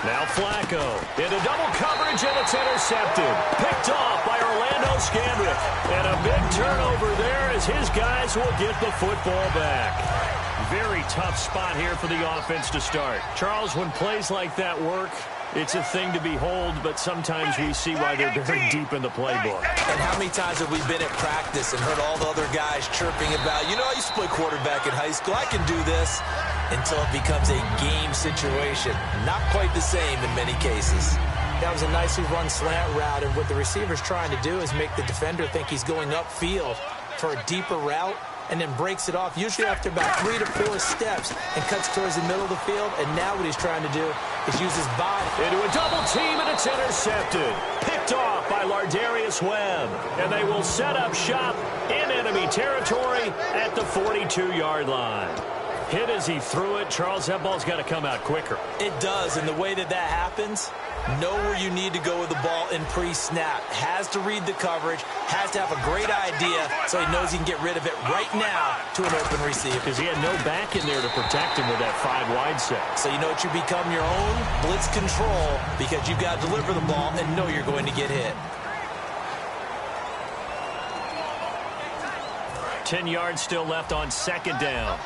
Now Flacco into double coverage, and it's intercepted. Picked off by Orlando Scandrick. And a big turnover there as his guys will get the football back. Very tough spot here for the offense to start. Charles, when plays like that work, it's a thing to behold, but sometimes we see why they're very deep in the playbook. And how many times have we been at practice and heard all the other guys chirping about, I used to play quarterback in high school, I can do this, until it becomes a game situation. Not quite the same in many cases. That was a nicely run slant route, and what the receiver's trying to do is make the defender think he's going upfield for a deeper route, and then breaks it off, usually after about 3 to 4 steps, and cuts towards the middle of the field. And now what he's trying to do is use his body. Into a double team, and it's intercepted. Picked off by Lardarius Webb. And they will set up shop in enemy territory at the 42-yard line. Hit as he threw it. Charles, that ball's got to come out quicker. It does, and the way that happens, know where you need to go with the ball in pre-snap. Has to read the coverage, has to have a great idea so he knows he can get rid of it right now to an open receiver. Because he had no back in there to protect him with that 5-wide set. So you know what, you become your own blitz control because you've got to deliver the ball and know you're going to get hit. 10 yards still left on second down.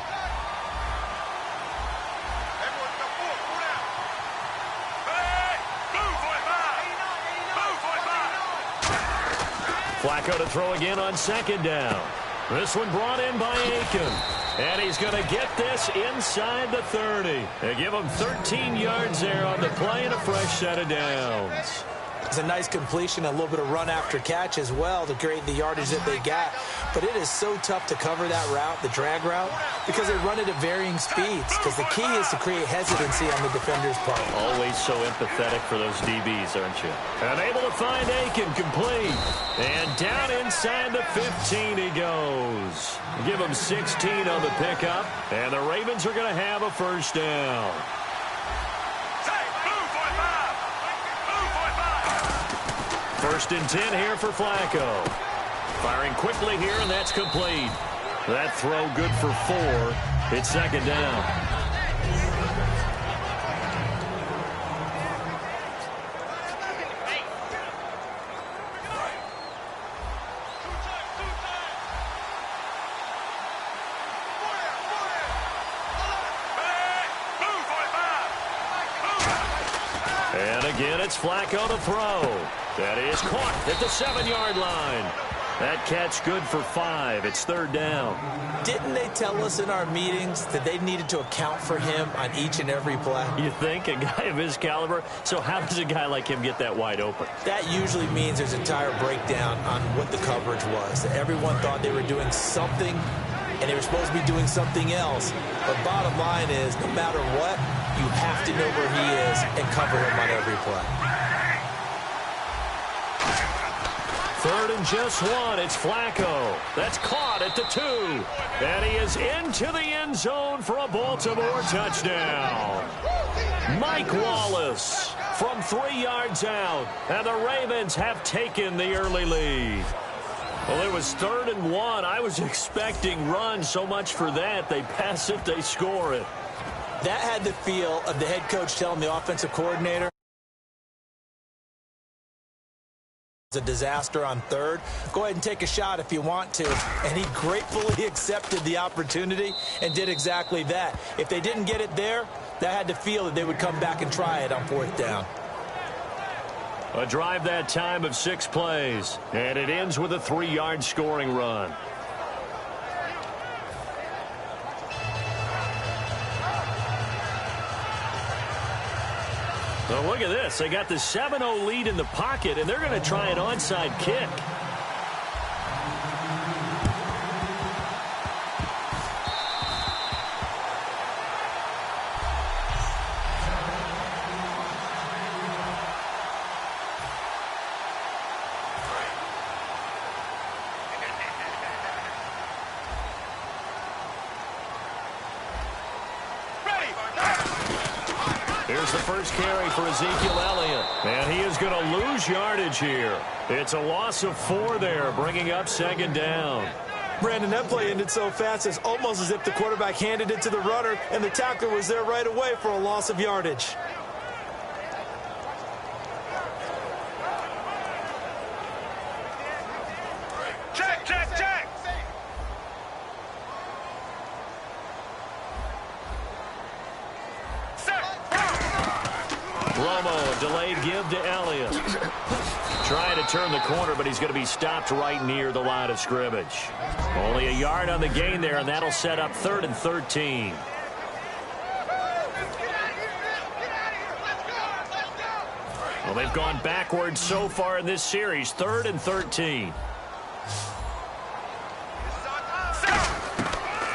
Flacco to throw again on second down. This one brought in by Aiken. And he's going to get this inside the 30. They give him 13 yards there on the play and a fresh set of downs. It's a nice completion, a little bit of run after catch as well to create the yardage that they got. But it is so tough to cover that route, the drag route, because they run it at varying speeds. Because the key is to create hesitancy on the defender's part. Always so empathetic for those DBs, aren't you? And able to find Aiken complete. And down inside the 15 he goes. Give him 16 on the pickup. And the Ravens are going to have a first down. First and 10 here for Flacco. Firing quickly here, and that's complete. That throw good for 4. It's second down. And again, it's Flacco to throw. That is caught at the 7-yard line. That catch good for 5. It's third down. Didn't they tell us in our meetings that they needed to account for him on each and every play? You think? A guy of his caliber? So how does a guy like him get that wide open? That usually means there's a tire breakdown on what the coverage was. Everyone thought they were doing something, and they were supposed to be doing something else. But bottom line is, no matter what, you have to know where he is and cover him on every play. Third and just 1. It's Flacco. That's caught at the 2. And he is into the end zone for a Baltimore touchdown. Mike Wallace from 3 yards out. And the Ravens have taken the early lead. Well, it was 3rd and 1. I was expecting run. So much for that. They pass it, they score it. That had the feel of the head coach telling the offensive coordinator, a disaster on 3rd. Go ahead and take a shot if you want to. And he gratefully accepted the opportunity and did exactly that. If they didn't get it there, that had to feel that they would come back and try it on 4th down. A drive that time of 6 plays. And it ends with a 3-yard scoring run. Well, look at this. They got the 7-0 lead in the pocket, and they're going to try an onside kick. Here's the first carry for Ezekiel Elliott. And he is going to lose yardage here. It's a loss of 4 there, bringing up second down. Brandon, that play ended so fast, it's almost as if the quarterback handed it to the runner, and the tackler was there right away for a loss of yardage. Romo, delayed give to Elliott. Trying to turn the corner, but he's going to be stopped right near the line of scrimmage. Only a yard on the gain there, and that'll set up 3rd and 13. Well, they've gone backwards so far in this series. 3rd and 13.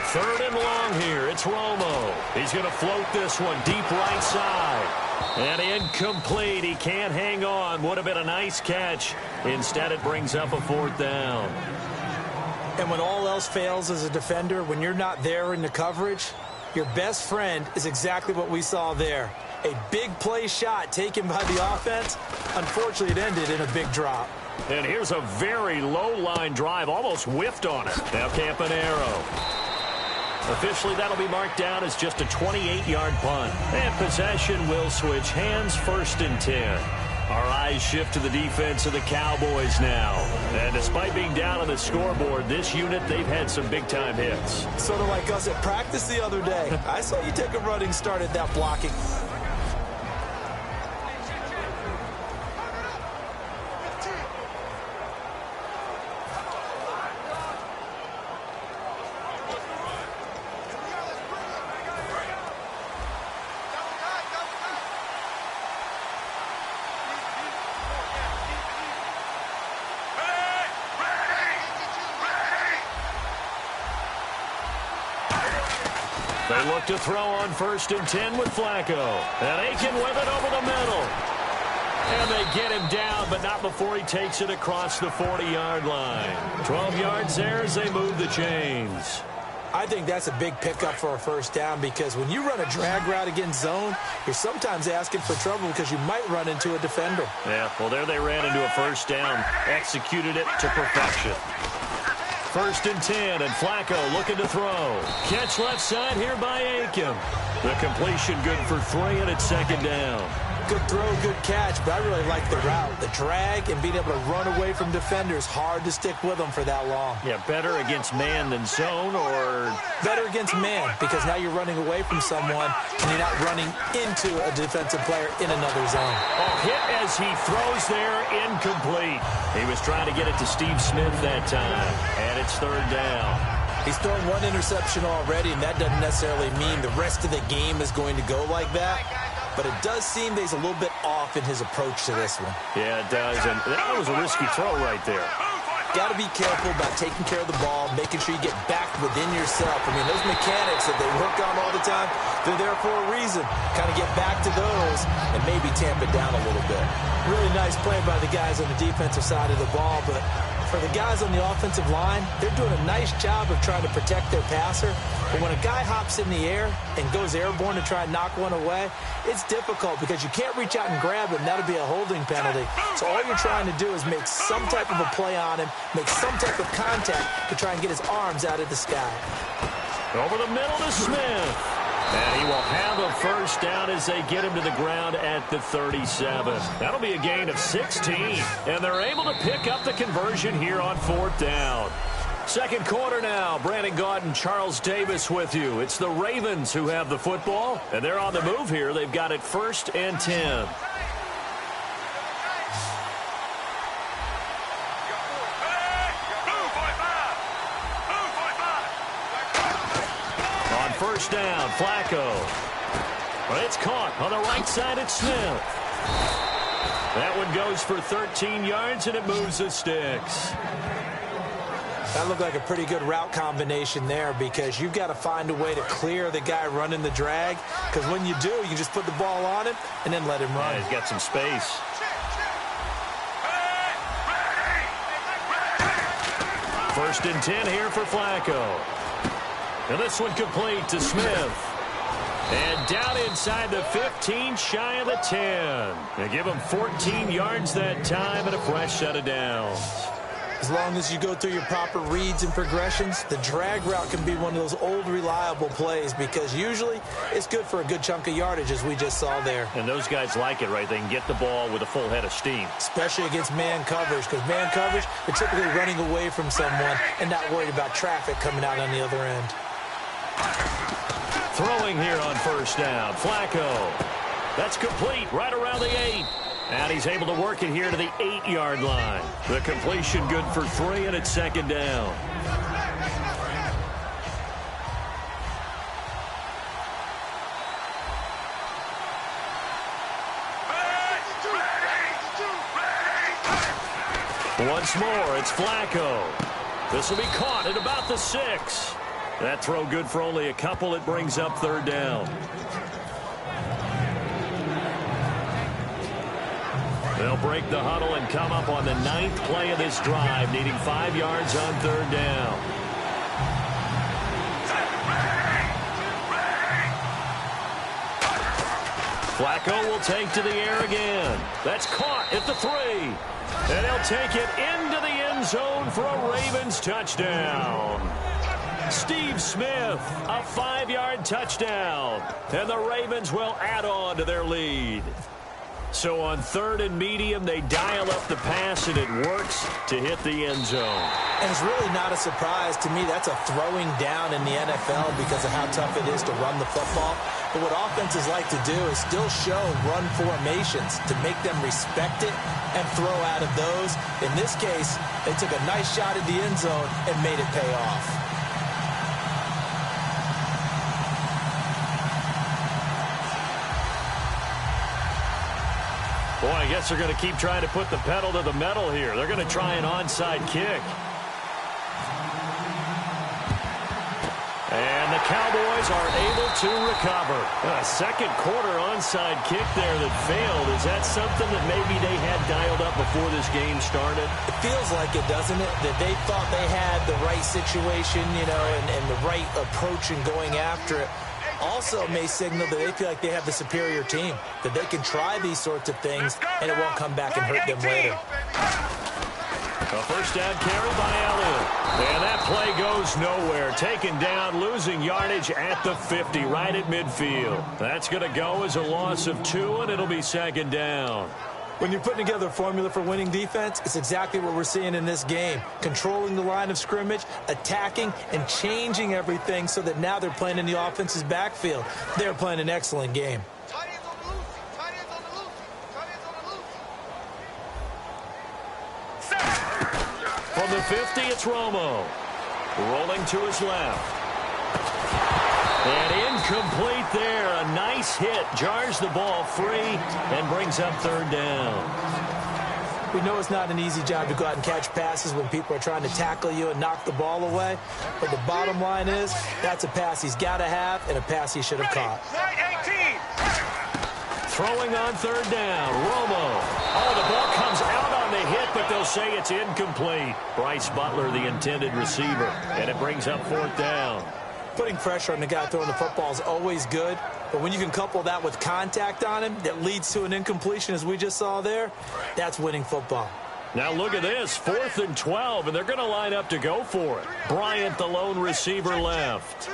3rd and long here. It's Romo. He's going to float this one deep right side. And incomplete. He can't hang on. Would have been a nice catch. Instead, it brings up a 4th down. And when all else fails as a defender, when you're not there in the coverage, your best friend is exactly what we saw there. A big play shot taken by the offense. Unfortunately, it ended in a big drop. And here's a very low-line drive. Almost whiffed on it. Now Campanaro. Officially, that'll be marked down as just a 28-yard punt. And possession will switch hands, 1st and 10. Our eyes shift to the defense of the Cowboys now. And despite being down on the scoreboard, this unit, they've had some big-time hits. Sort of like us at practice the other day. I saw you take a running start at that blocking. They look to throw on 1st and 10 with Flacco. And Aiken with it over the middle. And they get him down, but not before he takes it across the 40-yard line. 12 yards there as they move the chains. I think that's a big pickup for a 1st down because when you run a drag route against zone, you're sometimes asking for trouble because you might run into a defender. Yeah, well, there they ran into a 1st down. Executed it to perfection. 1st and 10, and Flacco looking to throw. Catch left side here by Aiken. The completion good for 3, and it's 2nd down. Good throw, good catch, but I really like the route. The drag and being able to run away from defenders, hard to stick with them for that long. Yeah, better against man than zone, or? Better against man, because now you're running away from someone, and you're not running into a defensive player in another zone. Oh, hit as he throws there, incomplete. He was trying to get it to Steve Smith that time, and it's 3rd down. He's thrown 1 interception already, and that doesn't necessarily mean the rest of the game is going to go like that. But it does seem that he's a little bit off in his approach to this one. Yeah, it does. And that was a risky throw right there. Got to be careful about taking care of the ball, making sure you get back within yourself. I mean, those mechanics that they work on all the time, they're there for a reason. Kind of get back to those and maybe tamp it down a little bit. Really nice play by the guys on the defensive side of the ball, but for the guys on the offensive line, they're doing a nice job of trying to protect their passer. But when a guy hops in the air and goes airborne to try and knock one away, it's difficult because you can't reach out and grab him. That'll be a holding penalty. So all you're trying to do is make some type of a play on him, make some type of contact to try and get his arms out of the sky. Over the middle to Smith. And he will have a 1st down as they get him to the ground at the 37. That'll be a gain of 16. And they're able to pick up the conversion here on 4th down. 2nd quarter now. Brandon Gaudin, Charles Davis with you. It's the Ravens who have the football. And they're on the move here. They've got it 1st and 10. On 1st down, Flacco. But it's caught on the right side at Smith. That one goes for 13 yards, and it moves the sticks. That looked like a pretty good route combination there because you've got to find a way to clear the guy running the drag because when you do, you just put the ball on him and then let him run. Yeah, he's got some space. First and 10 here for Flacco. And this one complete to Smith. And down inside the 15, shy of the 10. They give him 14 yards that time and a fresh set of downs. As long as you go through your proper reads and progressions, the drag route can be one of those old reliable plays because usually it's good for a good chunk of yardage as we just saw there. And those guys like it, right? They can get the ball with a full head of steam. Especially against man coverage because man coverage, they're typically running away from someone and not worried about traffic coming out on the other end. Throwing here on first down, Flacco. That's complete right around the 8. And he's able to work it here to the 8-yard line. The completion good for 3, and it's second down. Once more, it's Flacco. This will be caught at about the 6. That throw good for only a couple. It brings up third down. They'll break the huddle and come up on the 9th play of this drive, needing 5 yards on third down. Flacco will take to the air again. That's caught at the 3. And he'll take it into the end zone for a Ravens touchdown. Steve Smith, a 5-yard touchdown. And the Ravens will add on to their lead. So on 3rd and medium, they dial up the pass, and it works to hit the end zone. And it's really not a surprise to me. That's a throwing down in the NFL because of how tough it is to run the football. But what offenses like to do is still show run formations to make them respect it and throw out of those. In this case, they took a nice shot at the end zone and made it pay off. Boy, I guess they're going to keep trying to put the pedal to the metal here. They're going to try an onside kick. And the Cowboys are able to recover. A second quarter onside kick there that failed. Is that something that maybe they had dialed up before this game started? It feels like it, doesn't it? That they thought they had the right situation, you know, and the right approach in going after it. Also may signal that they feel like they have the superior team, that they can try these sorts of things and it won't come back and hurt them later. A first down carry by Elliott. And that play goes nowhere. Taken down, losing yardage at the 50, right at midfield. That's going to go as a loss of 2, and it'll be second down. When you're putting together a formula for winning defense, it's exactly what we're seeing in this game. Controlling the line of scrimmage, attacking, and changing everything so that now they're playing in the offense's backfield. They're playing an excellent game. From the 50, it's Romo. Rolling to his left. And incomplete there. A nice hit. Jars the ball free and brings up third down. We know it's not an easy job to go out and catch passes when people are trying to tackle you and knock the ball away. But the bottom line is that's a pass he's got to have and a pass he should have caught. Throwing on third down. Romo. Oh, the ball comes out on the hit, but they'll say it's incomplete. Bryce Butler, the intended receiver. And it brings up fourth down. Putting pressure on the guy throwing the football is always good, but when you can couple that with contact on him that leads to an incompletion, as we just saw there, that's winning football. Now look at this, 4th and 12, and they're going to line up to go for it. Bryant, the lone receiver, left.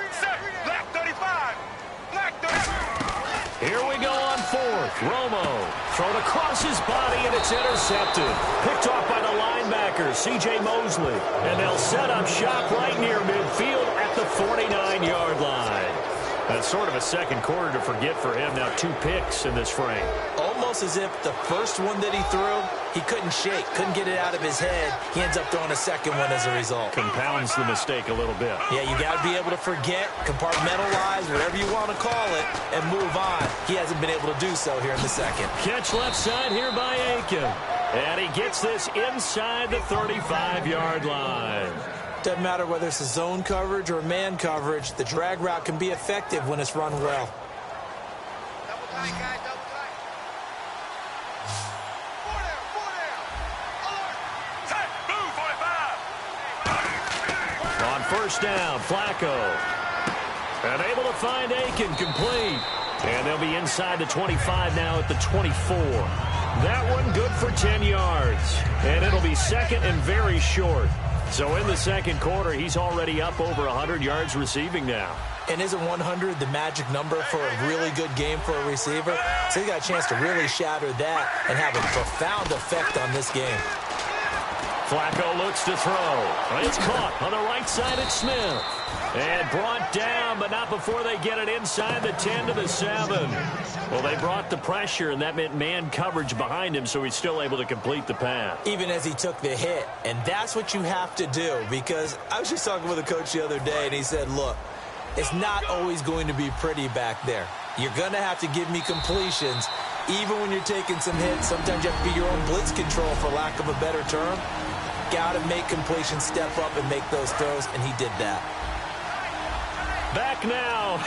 Here we go on 4th. Romo thrown across his body, and it's intercepted. Picked off by the linebacker, C.J. Mosley. And they'll set up shop right near midfield at the 49-yard line. That's sort of a second quarter to forget for him. Now 2 picks in this frame. Almost as if the first one that he threw, he couldn't shake, couldn't get it out of his head. He ends up throwing a second one as a result. Compounds the mistake a little bit. Yeah, you got to be able to forget, compartmentalize, whatever you want to call it, and move on. He hasn't been able to do so here in the second. Catch left side here by Aiken. And he gets this inside the 35-yard line. Doesn't matter whether it's a zone coverage or man coverage, the drag route can be effective when it's run well. Double tight, guys, double tight. On first down, Flacco. And able to find Aiken, complete. And they'll be inside the 25 now at the 24. That one good for 10 yards. And it'll be second and very short. So in the second quarter, he's already up over 100 yards receiving now. And isn't 100 the magic number for a really good game for a receiver? So he got a chance to really shatter that and have a profound effect on this game. Flacco looks to throw. It's caught on the right side at Smith. And brought down, but not before they get it inside the 10 to the 7. Well, they brought the pressure, and that meant man coverage behind him, so he's still able to complete the pass. Even as he took the hit. And that's what you have to do, because I was just talking with a coach the other day, and he said, look, it's not always going to be pretty back there. You're going to have to give me completions, even when you're taking some hits. Sometimes you have to be your own blitz control, for lack of a better term. Got to make completions, step up, and make those throws, and he did that. Back now,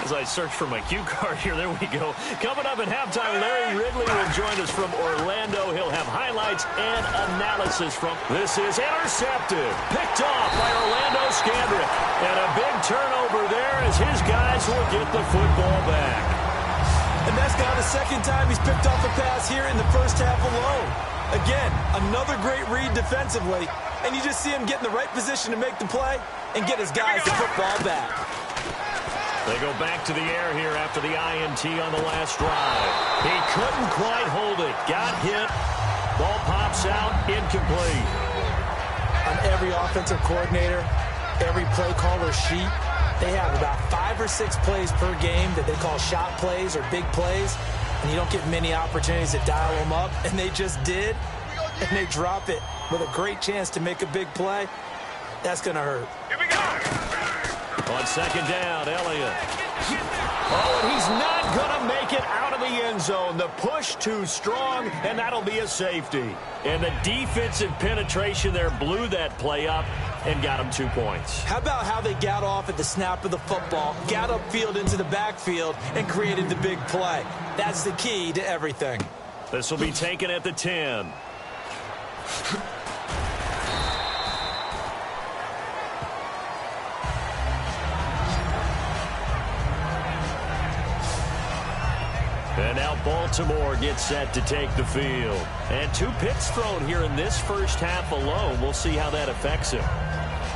as I search for my cue card here, there we go. Coming up at halftime, Larry Ridley will join us from Orlando. He'll have highlights and analysis from. This is intercepted, picked off by Orlando Scandrick. And a big turnover there as his guys will get the football back. And that's now the second time he's picked off a pass here in the first half alone. Again, another great read defensively, and you just see him get in the right position to make the play and get his guys the football back. They go back to the air here after the INT on the last drive. He couldn't quite hold it. Got hit. Ball pops out. Incomplete. On every offensive coordinator, every play caller sheet, they have about 5 or 6 plays per game that they call shot plays or big plays, and you don't get many opportunities to dial them up, and they just did, and they drop it with a great chance to make a big play. That's going to hurt. Here we go. On second down, Elliott. Oh, and he's not going to make it out of the end zone. The push too strong, and that'll be a safety. And the defensive penetration there blew that play up and got him 2 points. How about how they got off at the snap of the football, got upfield into the backfield, and created the big play? That's the key to everything. This will be taken at the 10. And now Baltimore gets set to take the field. And 2 picks thrown here in this first half alone. We'll see how that affects him.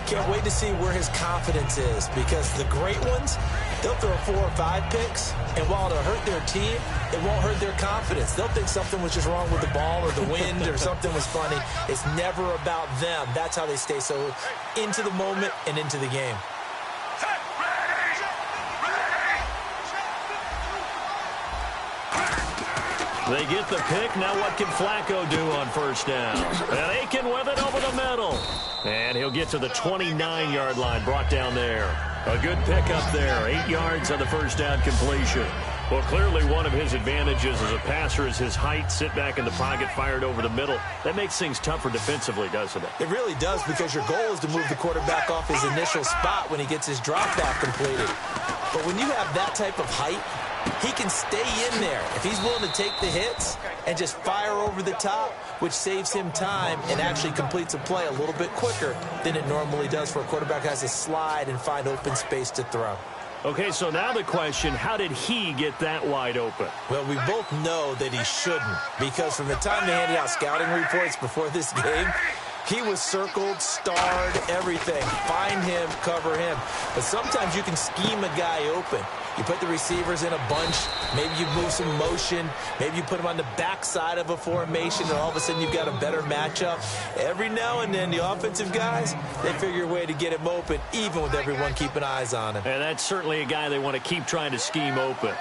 Can't wait to see where his confidence is, because the great ones, they'll throw 4 or 5 picks, and while it'll hurt their team, it won't hurt their confidence. They'll think something was just wrong with the ball or the wind or something was funny. It's never about them. That's how they stay so into the moment and into the game. They get the pick. Now what can Flacco do on first down? And Aiken with it over the middle. And he'll get to the 29-yard line, brought down there. A good pick up there. 8 yards on the first down completion. Well, clearly one of his advantages as a passer is his height. Sit back in the pocket, fired over the middle. That makes things tougher defensively, doesn't it? It really does, because your goal is to move the quarterback off his initial spot when he gets his drop back completed. But when you have that type of height, he can stay in there if he's willing to take the hits and just fire over the top, which saves him time and actually completes a play a little bit quicker than it normally does for a quarterback who has to slide and find open space to throw. Okay, so now the question, how did he get that wide open? Well, we both know that he shouldn't, because from the time they handed out scouting reports before this game, he was circled, starred, everything. Find him, cover him. But sometimes you can scheme a guy open. You put the receivers in a bunch. Maybe you move some motion. Maybe you put them on the backside of a formation, and all of a sudden you've got a better matchup. Every now and then, the offensive guys, they figure a way to get him open, even with everyone keeping eyes on him. And that's certainly a guy they want to keep trying to scheme open.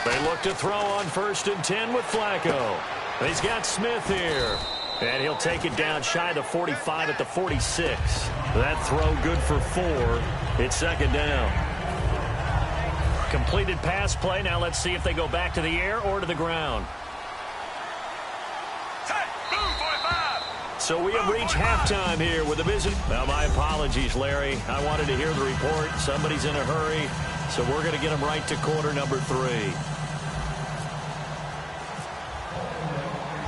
They look to throw on first and 10 with Flacco. He's got Smith here. And he'll take it down shy of the 45 at the 46. That throw good for 4. It's second down. Completed pass play. Now let's see if they go back to the air or to the ground. So we have reached halftime here with the visit. Now, my apologies, Larry. I wanted to hear the report. Somebody's in a hurry, so we're going to get them right to quarter number 3.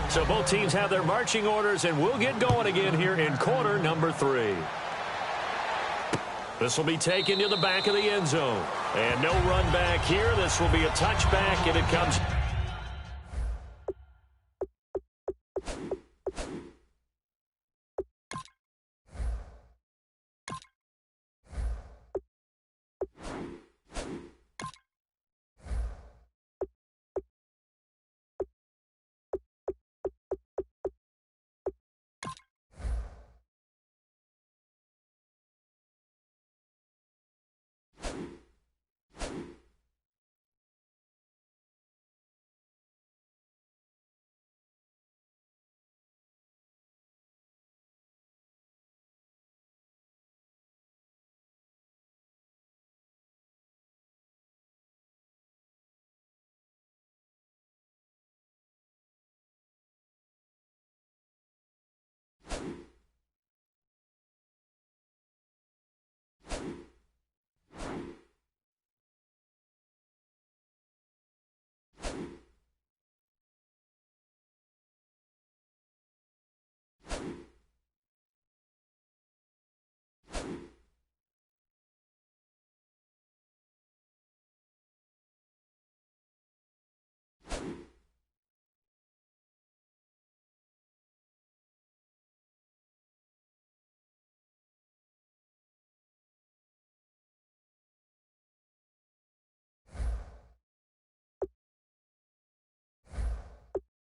So both teams have their marching orders, and we'll get going again here in quarter number 3. This will be taken to the back of the end zone. And no run back here. This will be a touchback, and it comes...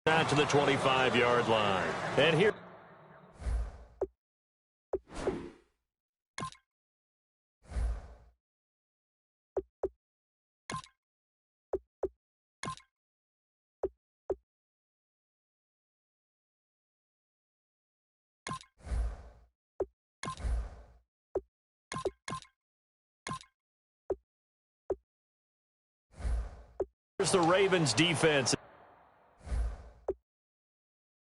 out to the 25-yard line. And here. Here's the Ravens defense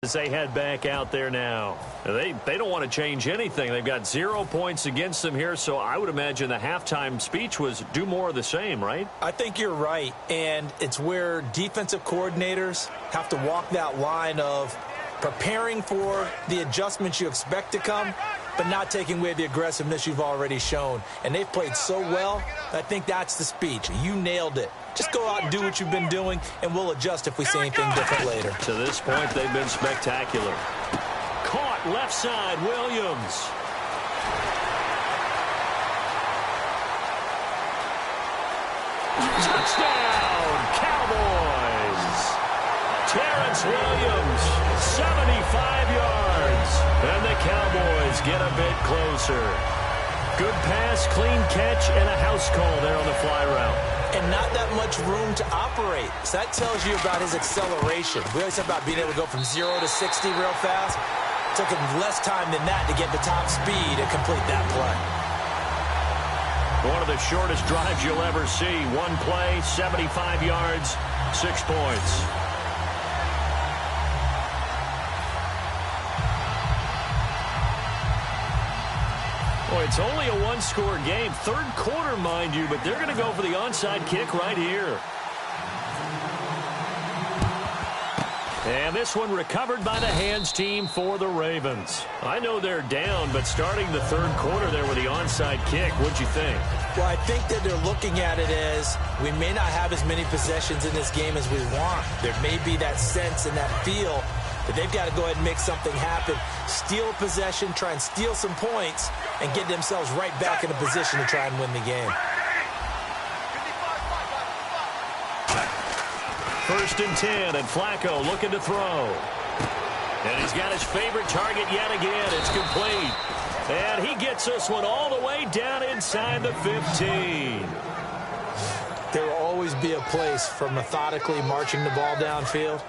as they head back out there now. They don't want to change anything. They've got 0 points against them here, so I would imagine the halftime speech was do more of the same, right? I think you're right, and it's where defensive coordinators have to walk that line of preparing for the adjustments you expect to come, but not taking away the aggressiveness you've already shown. And they've played so well, I think that's the speech. You nailed it. Just go out and do what you've been doing, and we'll adjust if we see anything different later. To this point, they've been spectacular. Caught left side, Williams. Touchdown, Cowboys. Terrence Williams, 75 yards. And the Cowboys get a bit closer. Good pass, clean catch, and a house call there on the fly route. And not that much room to operate. So that tells you about his acceleration. We always talk about being able to go from 0 to 60 real fast. It took him less time than that to get the top speed and complete that play. One of the shortest drives you'll ever see. One play, 75 yards, 6 points. Well, it's only a one-score game. Third quarter, mind you, but they're going to go for the onside kick right here. And this one recovered by the hands team for the Ravens. I know they're down, but starting the third quarter there with the onside kick, what'd you think? Well, I think that they're looking at it as we may not have as many possessions in this game as we want. There may be that sense and that feel that they've got to go ahead and make something happen, steal a possession, try and steal some points, and get themselves right back in a position to try and win the game. First and 10, and Flacco looking to throw. And he's got his favorite target yet again. It's complete. And he gets this one all the way down inside the 15. There will always be a place for methodically marching the ball downfield.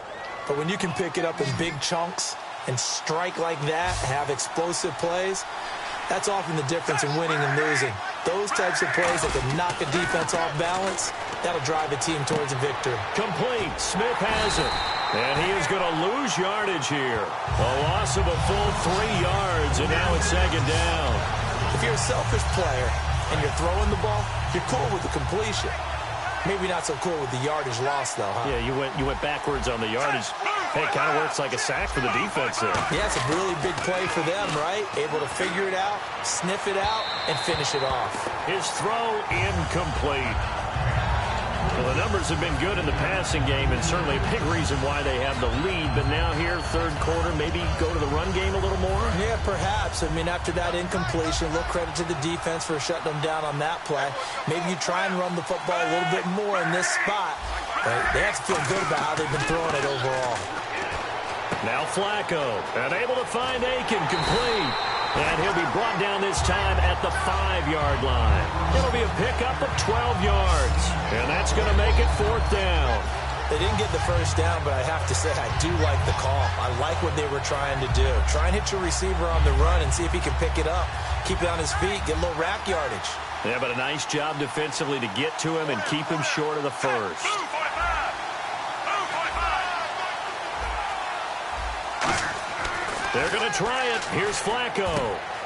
But when you can pick it up in big chunks and strike like that, have explosive plays, that's often the difference in winning and losing. Those types of plays that can knock a defense off balance, that'll drive a team towards a victory. Complete. Smith has it. And he is going to lose yardage here. A loss of a full 3 yards, and now it's second down. If you're a selfish player and you're throwing the ball, you're cool with the completion. Maybe not so cool with the yardage loss, though, huh? Yeah, you went backwards on the yardage. Hey, it kind of works like a sack for the defense there. Yeah, it's a really big play for them, right? Able to figure it out, sniff it out, and finish it off. His throw incomplete. Well, the numbers have been good in the passing game, and certainly a big reason why they have the lead. But now here, third quarter, maybe go to the run game a little more? Yeah, perhaps. I mean, after that incompletion, a little credit to the defense for shutting them down on that play. Maybe you try and run the football a little bit more in this spot. But they have to feel good about how they've been throwing it overall. Now Flacco, and able to find Aiken, complete. And he'll be brought down this time at the 5-yard line. It'll be a pickup of 12 yards. And that's going to make it fourth down. They didn't get the first down, but I have to say I do like the call. I like what they were trying to do. Try and hit your receiver on the run and see if he can pick it up. Keep it on his feet, get a little rack yardage. Yeah, but a nice job defensively to get to him and keep him short of the first. They're going to try it. Here's Flacco.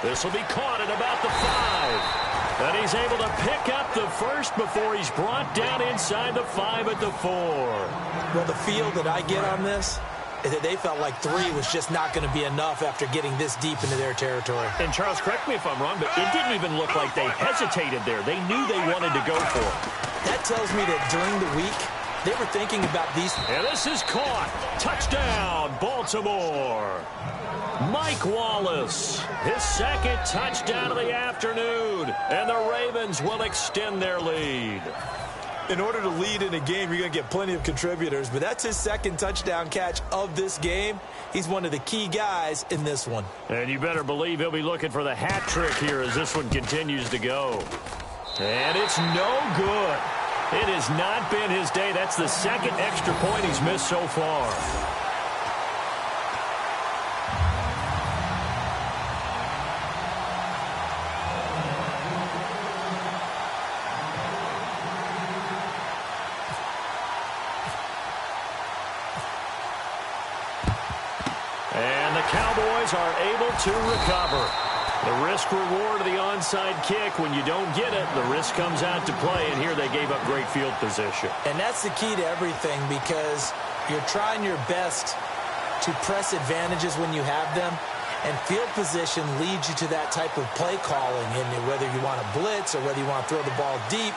This will be caught at about the 5. And he's able to pick up the first before he's brought down inside the 5 at the 4. Well, the feel that I get on this is that they felt like 3 was just not going to be enough after getting this deep into their territory. And, Charles, correct me if I'm wrong, but it didn't even look like they hesitated there. They knew they wanted to go for it. That tells me that during the week, they were thinking about these. And this is caught. Touchdown, Baltimore. Mike Wallace, his second touchdown of the afternoon, and the Ravens will extend their lead. In order to lead in a game, you're going to get plenty of contributors, but that's his second touchdown catch of this game. He's one of the key guys in this one. And you better believe he'll be looking for the hat trick here as this one continues to go. And it's no good. It has not been his day. That's the second extra point he's missed so far. And the Cowboys are able to recover. The risk-reward of the onside kick, when you don't get it, the risk comes out to play, and here they gave up great field position. And that's the key to everything, because you're trying your best to press advantages when you have them, and field position leads you to that type of play calling, and whether you want to blitz or whether you want to throw the ball deep,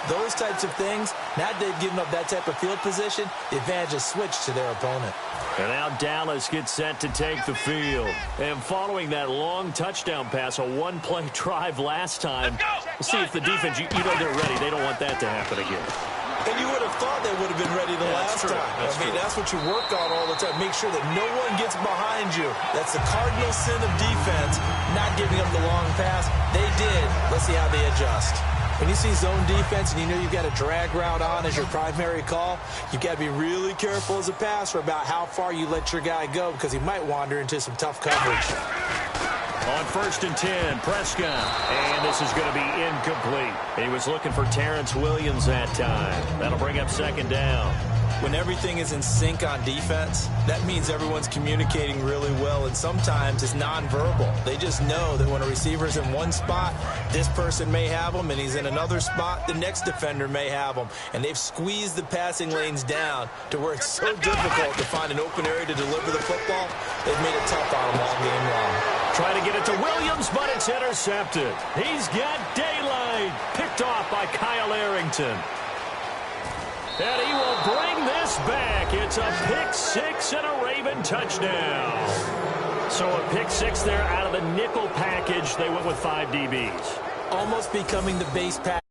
those types of things. Now they've given up that type of field position, the advantage is switched to their opponent. And now Dallas gets set to take the field. And following that long touchdown pass, a one-play drive last time, we'll see if the defense, you know they're ready. They don't want that to happen again. And you would have thought they would have been ready the last time. That's what you work on all the time. Make sure that no one gets behind you. That's the cardinal sin of defense, not giving up the long pass. They did. Let's see how they adjust. When you see zone defense and you know you've got a drag route on as your primary call, you've got to be really careful as a passer about how far you let your guy go, because he might wander into some tough coverage. On 1st and 10, Prescott. And this is going to be incomplete. He was looking for Terrence Williams that time. That'll bring up 2nd down. When everything is in sync on defense, that means everyone's communicating really well, and sometimes it's nonverbal. They just know that when a receiver's in one spot, this person may have him, and he's in another spot, the next defender may have him. And they've squeezed the passing lanes down to where it's so difficult to find an open area to deliver the football. They've made it tough on them all game long. Trying to get it to Williams, but it's intercepted. He's got daylight. Picked off by Kyle Arrington. And he will bring this back. It's a pick six and a Raven touchdown. So a pick six there out of the nickel package. They went with 5 DBs. Almost becoming the base package.